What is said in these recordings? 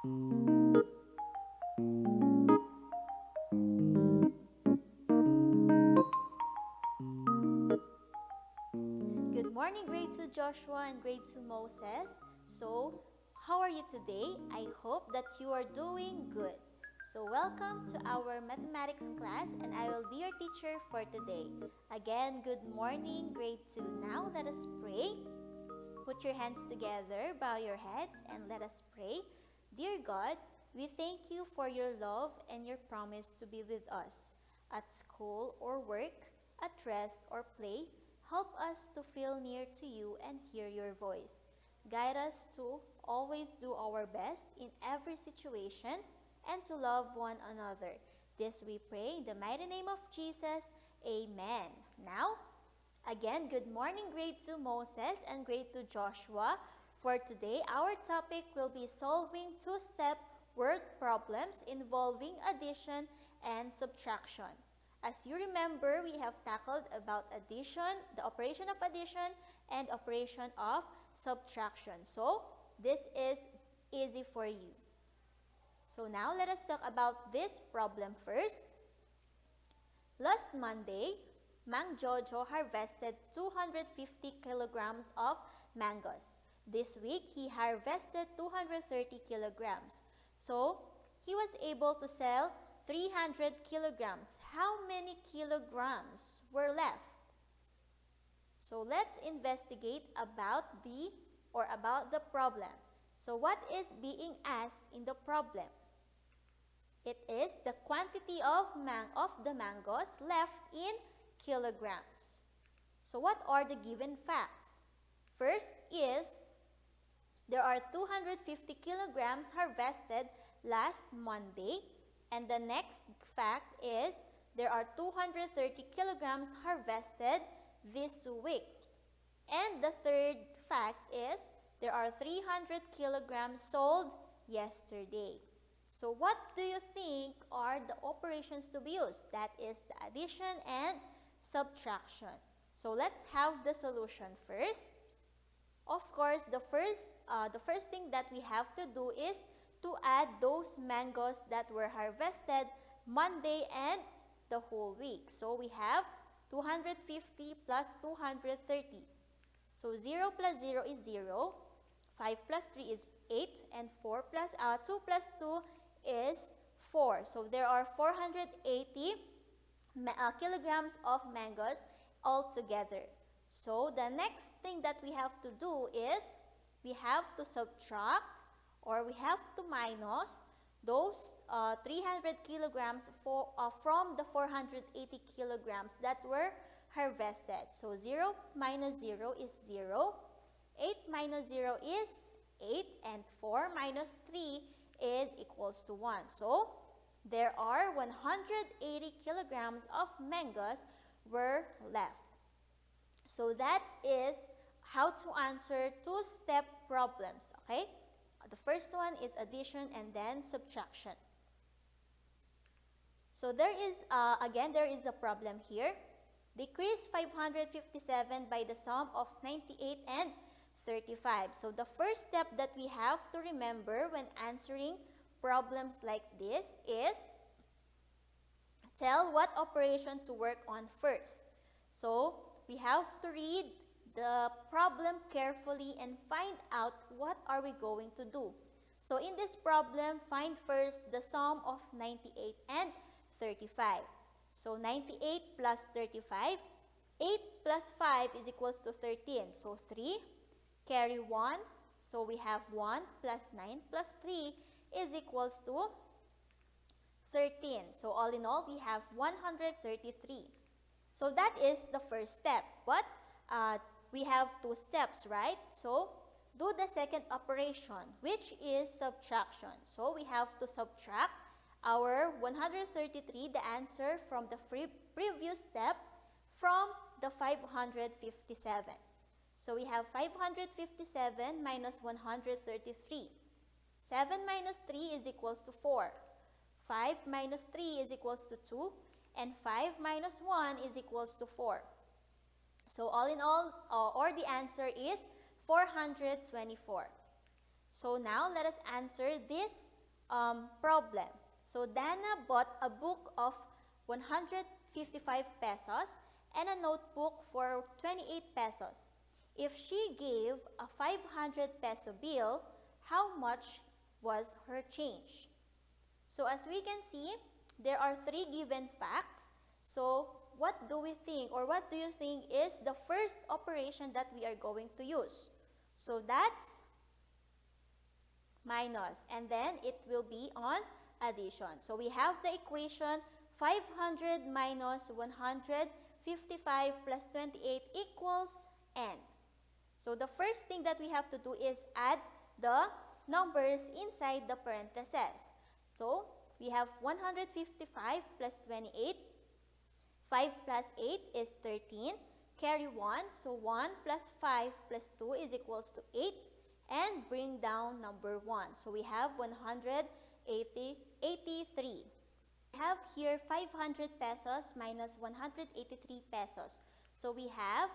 Good morning, grade 2 Joshua and grade 2 Moses. So, how are you today? I hope that you are doing good. So, welcome to our mathematics class, and I will be your teacher for today. Again, good morning, grade 2. Now, let us pray. Put your hands together, bow your heads, and let us pray. Dear God, we thank you for your love and your promise to be with us at school or work, at rest or play. Help us to feel near to you and hear your voice. Guide us to always do our best in every situation and to love one another. This we pray in the mighty name of Jesus. Amen. Now, again, good morning, grade 2 Moses and grade 2 Joshua. For today, our topic will be solving two-step word problems involving addition and subtraction. As you remember, we have tackled about addition, the operation of addition, and operation of subtraction. So, this is easy for you. So now, let us talk about this problem first. Last Monday, Mang Jojo harvested 250 kilograms of mangoes. This week, he harvested 230 kilograms. So, he was able to sell 300 kilograms. How many kilograms were left? So let's investigate about the problem. So what is being asked in the problem? It is the quantity of the mangoes left in kilograms. So what are the given facts? First is there are 250 kilograms harvested last Monday. And the next fact is there are 230 kilograms harvested this week. And the third fact is there are 300 kilograms sold yesterday. So what do you think are the operations to be used? That is the addition and subtraction. So let's have the solution first. Of course, the first thing that we have to do is to add those mangoes that were harvested Monday and the whole week. So we have 250 plus 230. So 0 plus 0 is 0, 5 plus 3 is 8, and 2 plus 2 is 4. So there are 480 kilograms of mangoes altogether. So the next thing that we have to do is we have to subtract, or we have to minus those 300 kilograms from the 480 kilograms that were harvested. So 0 minus 0 is 0, 8 minus 0 is 8, and 4 minus 3 is equals to 1. So there are 180 kilograms of mangoes were left. So that is how to answer two-step problems, okay? The first one is addition and then subtraction. So there is a problem here. Decrease 557 by the sum of 98 and 35. So the first step that we have to remember when answering problems like this is tell what operation to work on first. So we have to read the problem carefully and find out what are we going to do. So in this problem, find first the sum of 98 and 35. So 98 plus 35, 8 plus 5 is equals to 13. So 3, carry 1. So we have 1 plus 9 plus 3 is equals to 13. So all in all, we have 133. So that is the first step. But we have two steps, right? So do the second operation, which is subtraction. So we have to subtract our 133, the answer from the previous step, from the 557. So we have 557 minus 133. 7 minus 3 is equals to 4. 5 minus 3 is equals to 2. And 5 minus 1 is equals to 4. So all in all, or the answer is 424. So now let us answer this problem. So Dana bought a book of 155 pesos and a notebook for 28 pesos. If she gave a 500 peso bill, how much was her change? So as we can see, there are three given facts. So what do we think, or what do you think is the first operation that we are going to use? So that's minus, and then it will be on addition. So we have the equation 500 minus 155 plus 28 equals n. So the first thing that we have to do is add the numbers inside the parentheses. So we have 155 plus 28. 5 plus 8 is 13. Carry 1. So 1 plus 5 plus 2 is equals to 8. And bring down number 1. So we have 183. We have here 500 pesos minus 183 pesos. So we have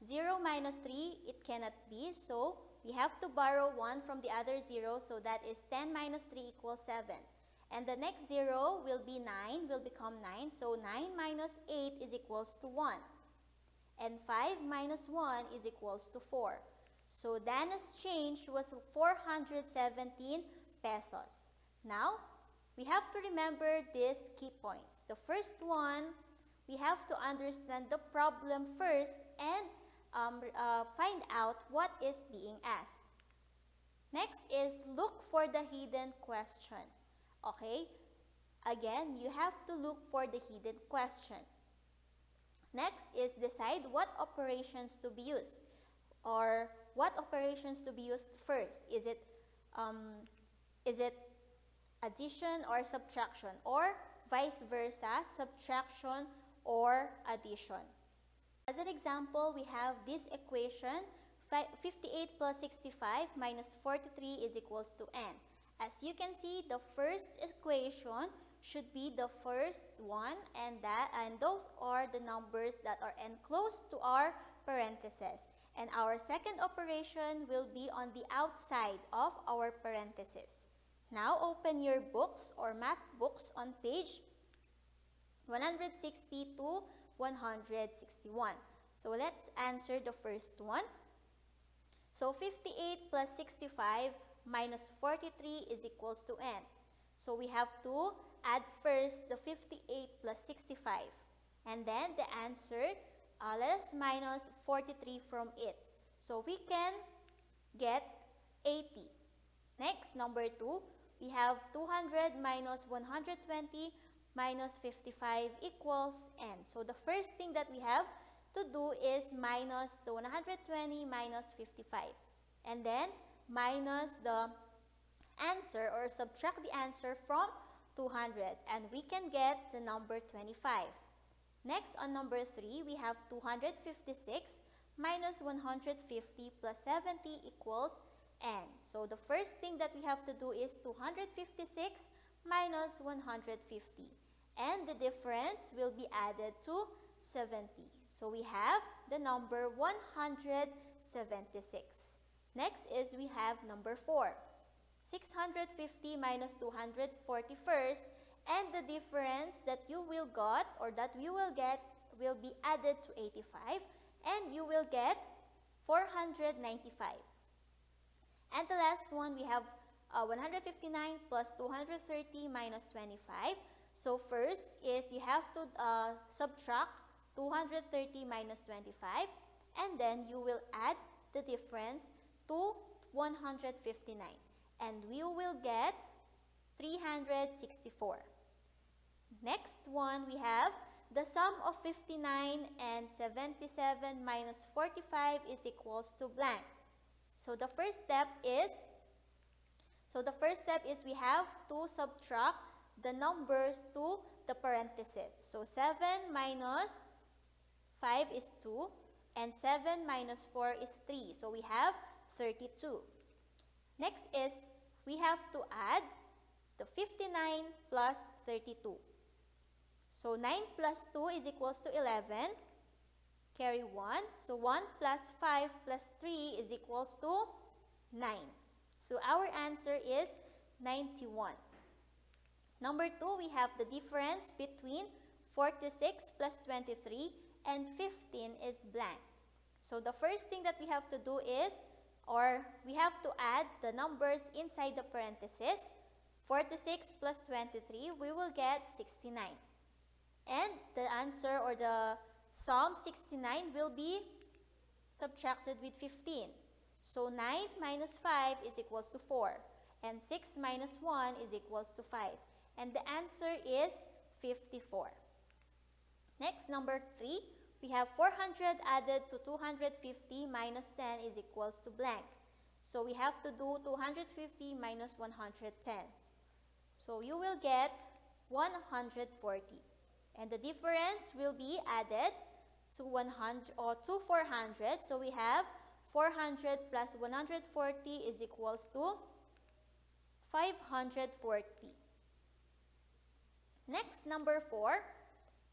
0 minus 3, it cannot be. So we have to borrow 1 from the other 0. So that is 10 minus 3 equals 7. And the next 0 will be 9, will become 9. So 9 minus 8 is equals to 1. And 5 minus 1 is equals to 4. So Dana's change was 417 pesos. Now, we have to remember these key points. The first one, we have to understand the problem first and find out what is being asked. Next is look for the hidden question. Okay? Again, you have to look for the hidden question. Next is decide what operations to be used, or what operations to be used first. Is it addition or subtraction, or vice versa, subtraction or addition? As an example, we have this equation, 58 plus 65 minus 43 is equals to n. As you can see, the first equation should be the first one, and those are the numbers that are enclosed to our parentheses. And our second operation will be on the outside of our parentheses. Now open your books or math books on page 160 to 161. So let's answer the first one. So 58 plus 65 minus 43 is equals to n. So we have to add first the 58 plus 65. And then the answer, let us minus 43 from it. So we can get 80. Next, number 2, we have 200 minus 120 minus 55 equals n. So the first thing that we have to do is minus the 120 minus 55. And then minus the answer, or subtract the answer from 200. And we can get the number 25. Next, on number 3, we have 256 minus 150 plus 70 equals n. So the first thing that we have to do is 256 minus 150. And the difference will be added to 70. So we have the number 176. Next is we have number 4. 650 minus 240 first, and the difference that you will got, or that you will get, will be added to 85, and you will get 495. And the last one, we have 159 plus 230 minus 25. So first is you have to subtract 230 minus 25, and then you will add the difference to 159. And we will get 364. Next one, we have the sum of 59 and 77 minus 45 is equals to blank. So the first step is we have to subtract the numbers to the parentheses. So 7 minus 5 is 2, and 7 minus 4 is 3. So we have 32. Next is we have to add the 59 plus 32. So 9 plus 2 is equals to 11. Carry 1. So 1 plus 5 plus 3 is equals to 9. So our answer is 91. Number 2, we have the difference between 46 plus 23 and 15 is blank. So the first thing that we have to do is, or we have to add the numbers inside the parenthesis. 46 plus 23, we will get 69. And the answer or the sum 69 will be subtracted with 15. So 9 minus 5 is equals to 4. And 6 minus 1 is equals to 5. And the answer is 54. Next, number 3, we have 400 added to 250 minus 10 is equals to blank. So we have to do 250 minus 110. So you will get 140. And the difference will be added to 100 or to 400. So we have 400 plus 140 is equals to 540. Next, number 4,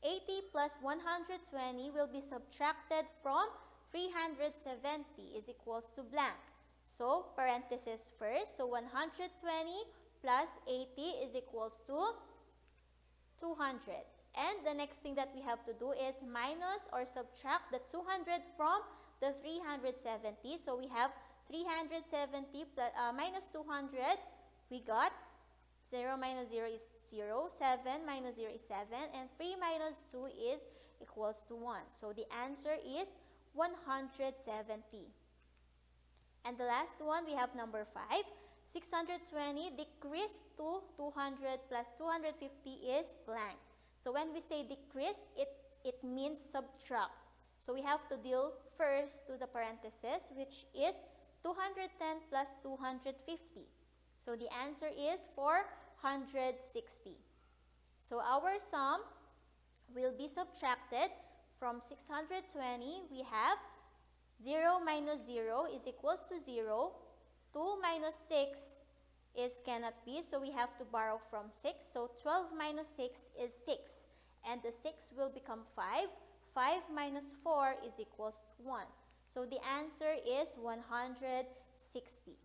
80 plus 120 will be subtracted from 370 is equals to blank. So, parenthesis first. So, 120 plus 80 is equals to 200. And the next thing that we have to do is minus or subtract the 200 from the 370. So, we have 370 plus, minus 200. We got 0 minus 0 is 0, 7 minus 0 is 7, and 3 minus 2 is equals to 1. So the answer is 170. And the last one, we have number 5. 620 decreased to 200 plus 250 is blank. So when we say decrease, it means subtract. So we have to deal first to the parenthesis, which is 210 plus 250. So the answer is 460. So our sum will be subtracted from 620. We have 0 minus 0 is equals to 0. 2 minus 6 is cannot be, so we have to borrow from 6. So 12 minus 6 is 6. And the 6 will become 5. 5 minus 4 is equals to 1. So the answer is 160.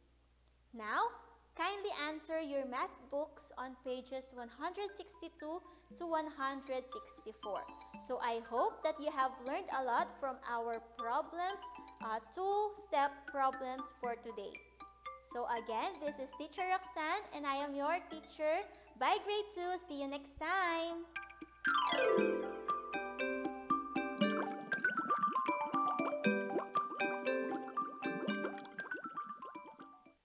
Now, kindly answer your math books on pages 162 to 164. So I hope that you have learned a lot from our problems, two-step problems for today. So again, this is Teacher Roxanne and I am your teacher. Bye grade 2. See you next time.